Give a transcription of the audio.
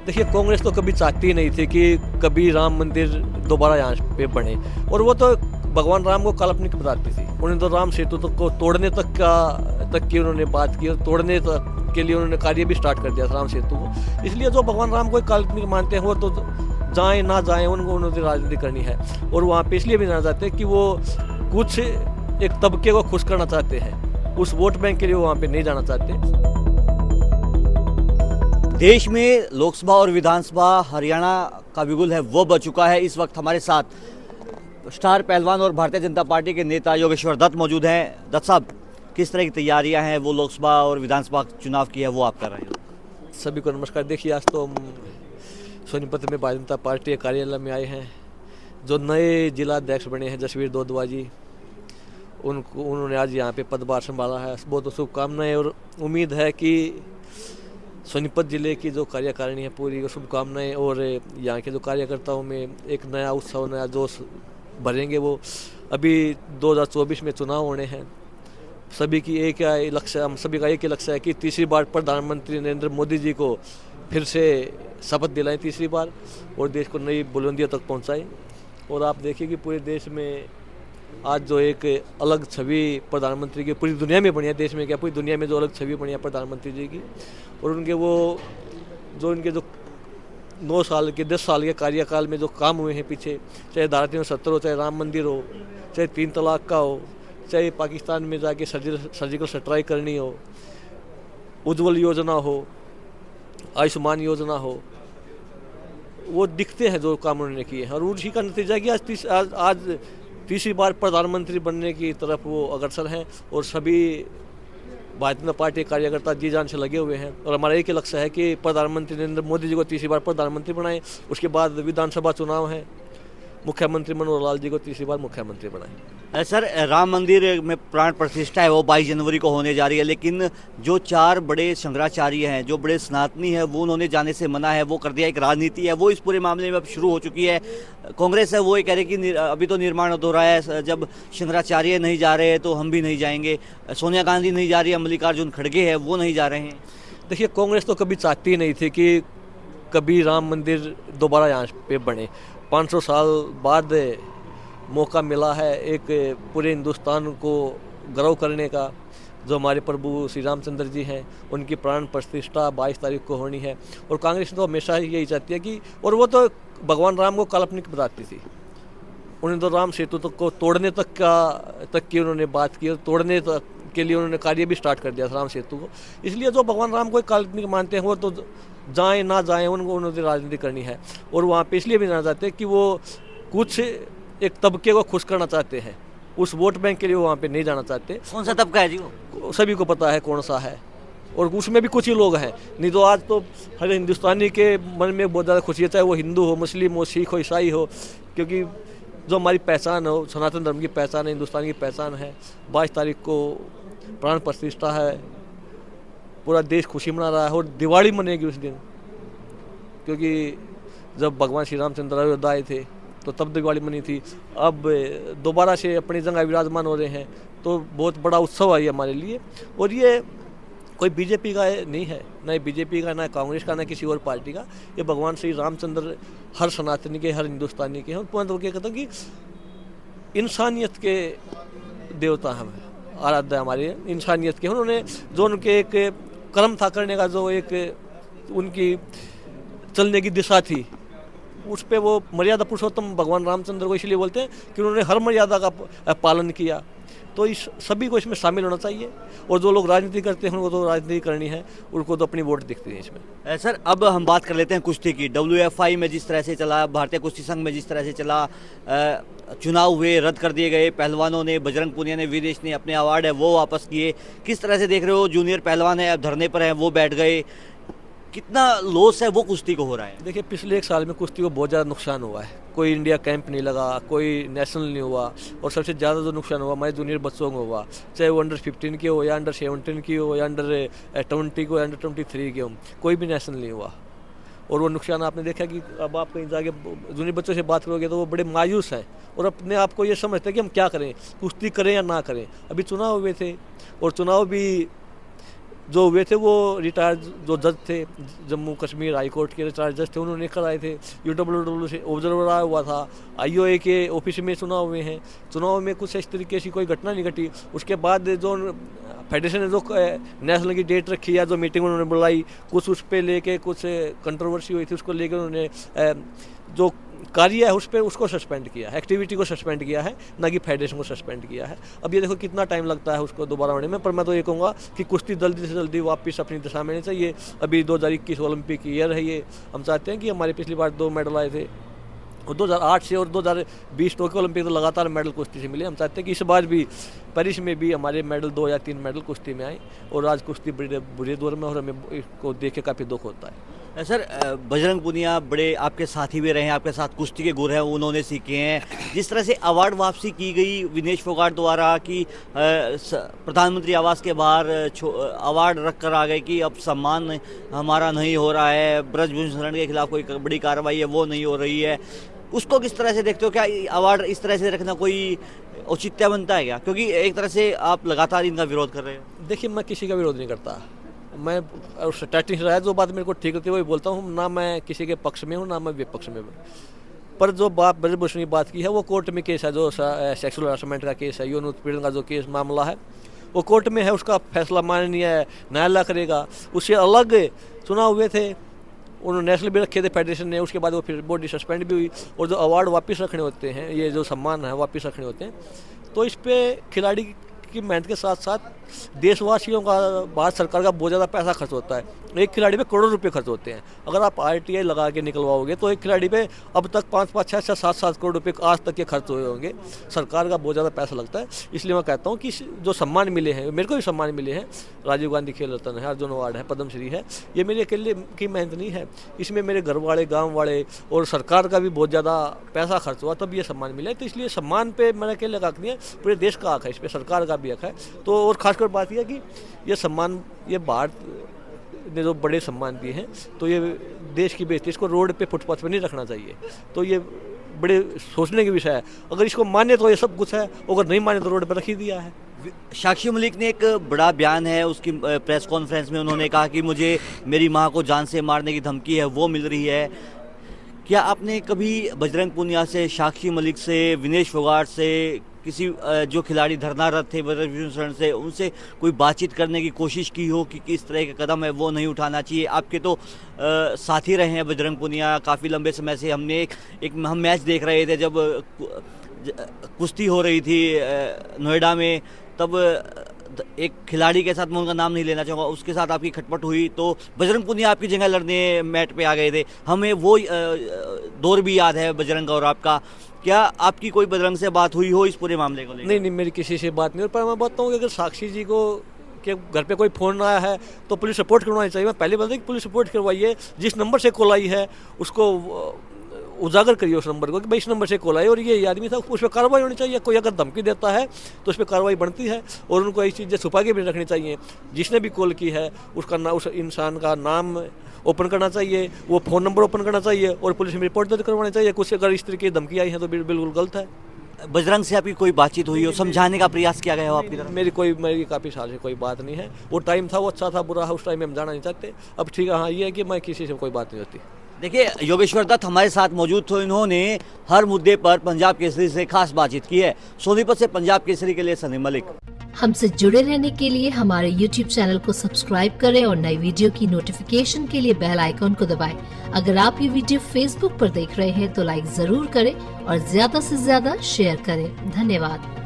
देखिए, कांग्रेस तो कभी चाहती नहीं थी कि कभी राम मंदिर दोबारा यहाँ पे बने। और वो तो भगवान राम को काल्पनिक बताती थी। उन्होंने तो राम सेतु तक को तोड़ने तक की उन्होंने बात की, और तोड़ने तक के लिए उन्होंने कार्य भी स्टार्ट कर दिया था राम सेतु को। इसलिए जो भगवान राम को काल्पनिक मानते हैं वो तो जाएं ना जाएं, उनको उन्होंने राजनीति करनी है। और वहाँ पे इसलिए भी जाना चाहते हैं कि वो कुछ एक तबके को खुश करना चाहते हैं, उस वोट बैंक के लिए वो वहाँ पे नहीं जाना चाहते। देश में लोकसभा और विधानसभा हरियाणा का बिगुल है वो बच चुका है। इस वक्त हमारे साथ स्टार पहलवान और भारतीय जनता पार्टी के नेता योगेश्वर दत्त मौजूद हैं। दत्त साहब, किस तरह की तैयारियां हैं वो लोकसभा और विधानसभा चुनाव की है वो आप कर रहे हो? सभी को नमस्कार। देखिए, आज तो हम सोनीपत में भारतीय जनता पार्टी के कार्यालय में आए हैं। जो नए जिला अध्यक्ष बने हैं जसवीर दोदवा जी, उन्होंने आज यहाँ पे पदभार संभाला है। बहुत शुभकामनाएं, और उम्मीद है कि सोनीपत जिले की जो कार्यकारिणी है पूरी शुभकामनाएं, और यहाँ के जो कार्यकर्ताओं में एक नया उत्साह, नया जोश भरेंगे। वो अभी 2024 में चुनाव होने हैं। सभी की एक लक्ष्य, हम सभी का एक ही लक्ष्य है कि तीसरी बार प्रधानमंत्री नरेंद्र मोदी जी को फिर से शपथ दिलाएं तीसरी बार, और देश को नई बुलंदियों तक पहुँचाएं। और आप देखिए कि पूरे देश में आज जो एक अलग छवि प्रधानमंत्री की पूरी दुनिया में बनी है, देश में क्या पूरी दुनिया में जो अलग छवि बनी है प्रधानमंत्री जी की, और उनके वो जो इनके जो 9 साल के 10 साल के कार्यकाल में जो काम हुए हैं पीछे, चाहे धारा 370 हो, चाहे राम मंदिर हो, चाहे 3 तलाक का हो, चाहे पाकिस्तान में जाके सर्जिकल स्ट्राइक करनी हो, उज्ज्वल योजना हो, आयुष्मान योजना हो, वो दिखते हैं जो काम उन्होंने किए हैं। और उसी का नतीजा है कि आज तीसरी बार प्रधानमंत्री बनने की तरफ वो अग्रसर हैं, और सभी भारतीय जनता पार्टी कार्यकर्ता जी जान से लगे हुए हैं। और हमारा एक ही लक्ष्य है कि प्रधानमंत्री नरेंद्र मोदी जी को तीसरी बार प्रधानमंत्री बनाएं। उसके बाद विधानसभा चुनाव है, मुख्यमंत्री मनोहर लाल जी को तीसरी बार मुख्यमंत्री बनाएं। सर, राम मंदिर में प्राण प्रतिष्ठा है वो 22 जनवरी को होने जा रही है, लेकिन जो 4 बड़े शंकराचार्य हैं, जो बड़े सनातनी हैं, वो उन्होंने जाने से मना है। वो कर दिया, एक राजनीति है वो इस पूरे मामले में अब शुरू हो चुकी है। कांग्रेस है वो ये कह रही कि अभी तो निर्माण हो रहा है, जब शंकराचार्य नहीं जा रहे हैं तो हम भी नहीं जाएंगे। सोनिया गांधी नहीं जा रही है, मल्लिकार्जुन खड़गे है वो नहीं जा रहे हैं। देखिए, कांग्रेस तो कभी चाहती नहीं थी कि कभी राम मंदिर दोबारा यहाँ पे बने। 500 साल बाद मौका मिला है एक पूरे हिंदुस्तान को गर्व करने का। जो हमारे प्रभु श्री रामचंद्र जी हैं, उनकी प्राण प्रतिष्ठा 22 तारीख को होनी है। और कांग्रेस तो हमेशा ही यही चाहती है कि, और वो तो भगवान राम को काल्पनिक बताती थी। उन्होंने तो राम सेतु तक को तोड़ने तक की उन्होंने बात की, और तोड़ने तक के लिए उन्होंने कार्य भी स्टार्ट कर दिया था राम सेतु को। इसलिए जो भगवान राम को काल्पनिक मानते हैं वो तो जाएं ना जाएं, उनको उन्होंने राजनीति करनी है। और वहाँ पे इसलिए भी जाना चाहते हैं कि वो कुछ एक तबके को खुश करना चाहते हैं, उस वोट बैंक के लिए वो वहाँ पे नहीं जाना चाहते। कौन सा तबका है जी वो? सभी को पता है कौन सा है, और उसमें भी कुछ ही लोग हैं। नहीं तो आज तो हर हिंदुस्तानी के मन में बहुत ज़्यादा खुशी है, चाहे वो हिंदू हो, मुस्लिम हो, सिख हो, ईसाई हो। क्योंकि जो हमारी पहचान हो, सनातन धर्म की पहचान है, हिंदुस्तान की पहचान है। 22 तारीख को प्राण प्रतिष्ठा है, पूरा देश खुशी मना रहा है। और दिवाली मनेगी उस दिन, क्योंकि जब भगवान श्री रामचंद्र अयोध्या आए थे तो तब दिवाली मनी थी। अब दोबारा से अपनी जगह विराजमान हो रहे हैं, तो बहुत बड़ा उत्सव है ये हमारे लिए। और ये कोई बीजेपी का नहीं है, ना बीजेपी का, ना कांग्रेस का, ना किसी और पार्टी का। ये भगवान श्री रामचंद्र हर सनातनी के, हर हिंदुस्तानी के हैं। तो क्या कहता हूँ कि इंसानियत के देवता हम आराध्य हमारे इंसानियत के। उन्होंने जो उनके एक कर्म था करने का, जो एक उनकी चलने की दिशा थी, उस पे वो मर्यादा पुरुषोत्तम भगवान रामचंद्र को इसलिए बोलते हैं कि उन्होंने हर मर्यादा का पालन किया। तो इस सभी को इसमें शामिल होना चाहिए। और जो लोग राजनीति करते हैं उनको तो राजनीति करनी है, उनको तो अपनी वोट दिखती है इसमें। सर, अब हम बात कर लेते हैं कुश्ती की। WFI में जिस तरह से चला, भारतीय कुश्ती संघ में जिस तरह से चला, चुनाव हुए, रद्द कर दिए गए। पहलवानों ने, बजरंग पुनिया ने, वीरेश ने अपने अवार्ड है वो वापस किए। किस तरह से देख रहे हो? जूनियर पहलवान है, अब धरने पर हैं, वो बैठ गए। कितना लॉस है वो कुश्ती को हो रहा है? देखिए, पिछले 1 साल में कुश्ती को बहुत ज़्यादा नुकसान हुआ है। कोई इंडिया कैंप नहीं लगा, कोई नेशनल नहीं हुआ, और सबसे ज़्यादा जो नुकसान हुआ हमारे जूनियर बच्चों को हुआ, चाहे वो अंडर 15 के हो, या अंडर 17 की हो, या अंडर 20 को, या अंडर 23 के हो, कोई भी नेशनल नहीं हुआ। और वो नुकसान आपने देखा कि अब आप कहीं जाके जूनियर बच्चों से बात करोगे तो वो बड़े मायूस हैं, और अपने आप को ये समझते हैं कि हम क्या करें, कुश्ती करें या ना करें। अभी चुनाव हुए थे, और चुनाव भी जो हुए थे वो रिटायर्ड जो जज थे जम्मू कश्मीर हाई कोर्ट के रिटायर्ड जज थे, उन्होंने कराए थे। UWW से ऑब्जर्वर आया हुआ था, IOA के ऑफिस में चुनाव हुए हैं, चुनाव में कुछ इस तरीके की कोई घटना नहीं घटी। उसके बाद जो फेडरेशन ने जो नेशनल की डेट रखी है, जो मीटिंग उन्होंने बुलाई, कुछ उस पर लेके कुछ कंट्रोवर्सी हुई थी, उसको लेकर उन्होंने जो कार्य है उस पर उसको सस्पेंड किया है, एक्टिविटी को सस्पेंड किया है, ना कि फेडरेशन को सस्पेंड किया है। अब ये देखो कितना टाइम लगता है उसको दोबारा होने में, पर मैं तो ये कहूँगा कि कुश्ती जल्दी से जल्दी वापस अपनी दिशा में आनी चाहिए। अभी 2021 ओलंपिक ईयर है ये, हम चाहते हैं कि हमारे पिछली बार 2 मेडल आए थे, और 2008 से और 2020 टोक्यो ओलंपिक तो लगातार मेडल कुश्ती से मिले। हम चाहते हैं कि इस बार भी पेरिस में भी हमारे मेडल 2 या 3 मेडल कुश्ती में आए, और आज कुश्ती बड़े बुरे दौर में, और हमें इसको देख के काफ़ी दुख होता है। सर, बजरंग पूनिया बड़े आपके साथी भी रहे हैं, आपके साथ कुश्ती के गुर हैं उन्होंने सीखे हैं। जिस तरह से अवार्ड वापसी की गई विनेश फोगाट द्वारा कि प्रधानमंत्री आवास के बाहर अवार्ड रख कर आ गए कि अब सम्मान हमारा नहीं हो रहा है, ब्रजभूषण शरण के खिलाफ कोई बड़ी कार्रवाई है वो नहीं हो रही है, उसको किस तरह से देखते हो? क्या अवार्ड इस तरह से रखना कोई औचित्य बनता है क्या? क्योंकि एक तरह से आप लगातार इनका विरोध कर रहे हो। देखिए, मैं किसी का विरोध नहीं करता, मैं स्टार्टिंग से रहा है जो बात मेरे को ठीक होती है वही बोलता हूँ, ना मैं किसी के पक्ष में हूँ ना मैं विपक्ष में हूँ। पर जो बात ब्रजभूषण की बात की है वो कोर्ट में केस है, जो सेक्सुअल हरासमेंट का केस है, यौन उत्पीड़न का जो केस मामला है वो कोर्ट में है, उसका फैसला माननीय न्यायालय करेगा। उससे अलग चुनाव हुए थे, उन्होंने नेशनल भी रखे थे फेडरेशन ने, उसके बाद वो फिर बॉडी सस्पेंड भी हुई, और जो अवार्ड वापस रखने होते हैं, ये जो सम्मान है वापस रखने होते हैं, तो इस पर खिलाड़ी की मेहनत के साथ साथ देशवासियों का, भारत सरकार का बहुत ज़्यादा पैसा खर्च होता है। एक खिलाड़ी पे करोड़ों रुपए खर्च होते हैं। अगर आप RTI लगा के निकलवाओगे तो एक खिलाड़ी पे अब तक 5-5, 6-6, 7-7 करोड़ रुपए आज तक के खर्च हुए होंगे। सरकार का बहुत ज़्यादा पैसा लगता है। इसलिए मैं कहता हूँ कि जो सम्मान मिले हैं, मेरे को भी सम्मान मिले हैं, राजीव गांधी खेल रत्न है, अर्जुन अवार्ड है, पद्मश्री है, ये मेरे अकेले की मेहनत नहीं है, इसमें मेरे घर वाले, गाँव वाले और सरकार का भी बहुत ज़्यादा पैसा खर्च हुआ तब ये सम्मान मिला है। तो इसलिए सम्मान पे मेरा अकेले का हक नहीं है, पूरे देश का हक है, इस पर सरकार का भी हक है। तो और खासकर बात यह है कि ये सम्मान, ये भारत ने जो बड़े सम्मान दिए हैं, तो ये देश की बेइज्जती, इसको रोड पे फुटपाथ पे नहीं रखना चाहिए। तो ये बड़े सोचने की विषय है। अगर इसको माने तो ये सब कुछ है, अगर नहीं माने तो रोड पर रख ही दिया है। साक्षी मलिक ने एक बड़ा बयान है, उसकी प्रेस कॉन्फ्रेंस में उन्होंने कहा कि मुझे मेरी माँ को जान से मारने की धमकी है वो मिल रही है। क्या आपने कभी बजरंग पूनिया से, साक्षी मलिक से, विनेश फोगाट से, किसी जो खिलाड़ी धरनारत थे ब्रजभूषण शरण से, उनसे कोई बातचीत करने की कोशिश की हो कि किस तरह के कदम है वो नहीं उठाना चाहिए? आपके तो साथी रहे हैं बजरंग पूनिया काफ़ी लंबे समय से। हमने हम मैच देख रहे थे जब कुश्ती हो रही थी नोएडा में, तब एक खिलाड़ी के साथ, मैं उनका नाम नहीं लेना चाहूँगा, उसके साथ आपकी खटपट हुई तो बजरंग पूनिया आपकी जगह लड़ने मैट पे आ गए थे। हमें वो दौर भी याद है बजरंग और आपका। क्या आपकी कोई बजरंग से बात हुई हो इस पूरे मामले को लेकर? नहीं, मेरी किसी से बात नहीं। और पर मैं बताता हूँ कि अगर साक्षी जी को के घर पे कोई फ़ोन आया है तो पुलिस रिपोर्ट करवानी चाहिए। मैं पहले बोलता कि पुलिस रिपोर्ट करवाइए, जिस नंबर से कॉल आई है उसको उजागर करिए उस नंबर को कि भाई इस नंबर से कॉल आई और ये आदमी था, उस पर कार्रवाई होनी चाहिए। कोई अगर धमकी देता है तो उस पर कार्रवाई बनती है, और उनको ऐसी चीज़ें छुपा के भी रखनी चाहिए। जिसने भी कॉल की है उसका उस इंसान का नाम ओपन करना चाहिए, वो फ़ोन नंबर ओपन करना चाहिए, और पुलिस में रिपोर्ट दर्ज करवानी चाहिए। कुछ अगर इस तरह की धमकी आई है तो बिल्कुल गलत है। बजरंग से आपकी कोई बातचीत हुई हो, समझाने का प्रयास किया गया हो आपकी तरफ? मेरी काफ़ी साल से कोई बात नहीं है। वो टाइम था, वो अच्छा था, बुरा है, उस टाइम में हम जाना नहीं चाहते। अब ठीक है, हाँ ये है कि मैं किसी से कोई बात नहीं होती। देखिए, योगेश्वर दत्त हमारे साथ मौजूद थे। इन्होंने हर मुद्दे पर पंजाब केसरी से खास बातचीत की है। सोनीपत से पंजाब केसरी के लिए सनी मलिक। हमसे जुड़े रहने के लिए हमारे YouTube चैनल को सब्सक्राइब करें और नई वीडियो की नोटिफिकेशन के लिए बेल आइकॉन को दबाएं। अगर आप ये वीडियो Facebook पर देख रहे हैं तो लाइक जरूर करें और ज्यादा से ज्यादा शेयर करें। धन्यवाद।